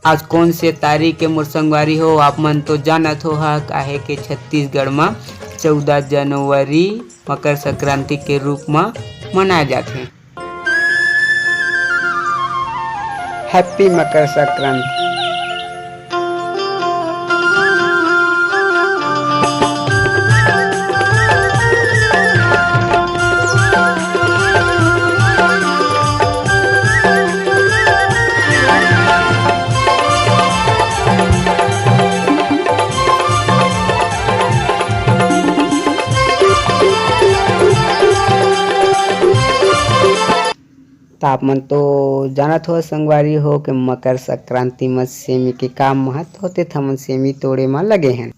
आज कौन से तारीख के मोर संगवारी हो आप मन तो जानत हो काहे के छत्तीसगढ़ में 14 जनवरी मकर संक्रांति के रूप में मनाया जाते। हैप्पी मकर संक्रांति। आप मन तो जानत हो संगवारी हो कि मकर संक्रांति में सेमी के काम महत्व होते हमन सेमी तोड़े में लगे हैं।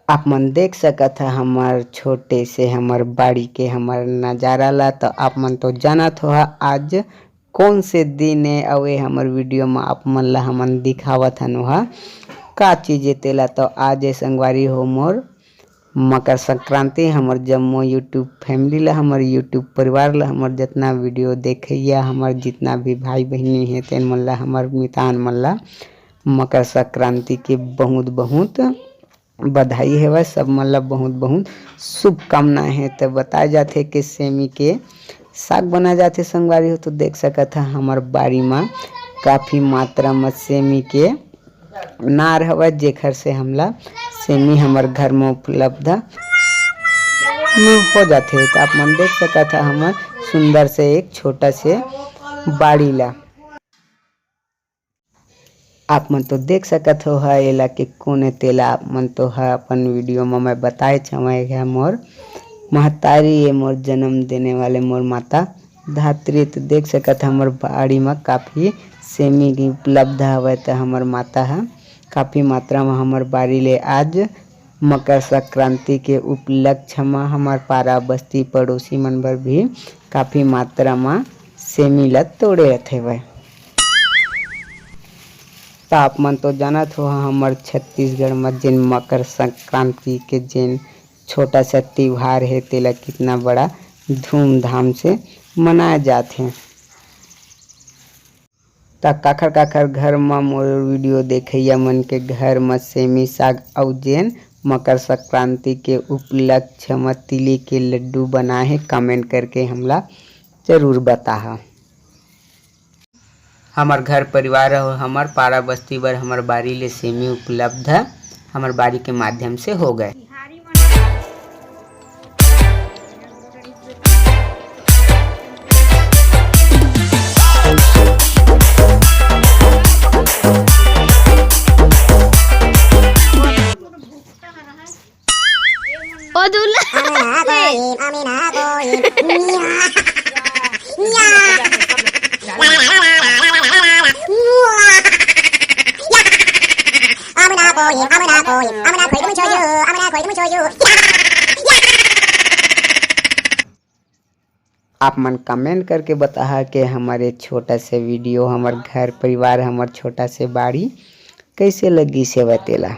आप मन देख सकत है हमार छोटे से हमार बाड़ी के हमार नज़ारा ला। तो आप मन तो जानत हो आज कौन से दिन है और हमार वीडियो में आप मन ला हमन दिखावत हन का चीज़ तेला। तो आज संगवारी हो मोर मकर संक्रांति हमार जम्मो यूट्यूब फैमिली ला हमार यूट्यूब परिवार ला हमार जितना वीडियो देखिया हमार जितना भी भाई बहनी है तेन मन ला हमार मितान मन ला मकर संक्रांति के बहुत बहुत बधाई है। सब मन ला बहुत बहुत शुभकामना है। तो बताए जाते कि सेमी के साग बना जाते संगवारी हो। तो देख सकत है हमार बाड़ी में काफ़ी मात्रा में सेमी के नार हवा जेखर से हमला सेमी हमार घर में उपलब्ध हो जाते। तो आप मन देख सकत है हमार सुंदर से एक छोटा से बाड़ी ला। आप मन तो देख सकत हो एला के कोने तेला आप मन तो अपन वीडियो में मैं बताए छवे है मोर महतारी है मोर जन्म देने वाले मोर माता धात्री। तो देख सकत हमार बाड़ी में काफ़ी सेमी की उपलब्ध हवे। तो हमार माता है काफ़ी मात्रा में हमार बाड़ी ले आज मकर संक्रांति के उपलक्ष्य में हमार पारा बस्ती पड़ोसी मन बर भी काफ़ी मात्रा में सेमी ला तोड़े रहते हुए। तो आप मन तो जानत हो हमार छत्तीसगढ़ में जिन मकर संक्रांति के जिन छोटा सा त्यौहार है तेला कितना बड़ा धूमधाम से मनाया जाते हैं। तो काखर काखर घर में मोर वीडियो देखिया मन के घर में सेमी साग और जेन मकर संक्रांति के उपलक्ष्य में तिली के लड्डू बनाए हैं कमेंट करके हमला जरूर बता। हमार घर परिवार और हमार पारा बस्ती बर हमार बाड़ी ले सेमी उपलब्ध हमार बाड़ी के माध्यम से हो गए। आप मन कमेंट करके बता कि हमारे छोटा से वीडियो हमार घर परिवार हमार छोटा से बाड़ी कैसे लगी से बतेला।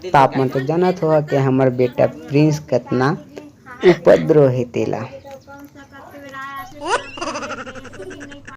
तो आप मन तो जानत हो कि हमार बेटा प्रिंस कितना उपद्रव है तेला।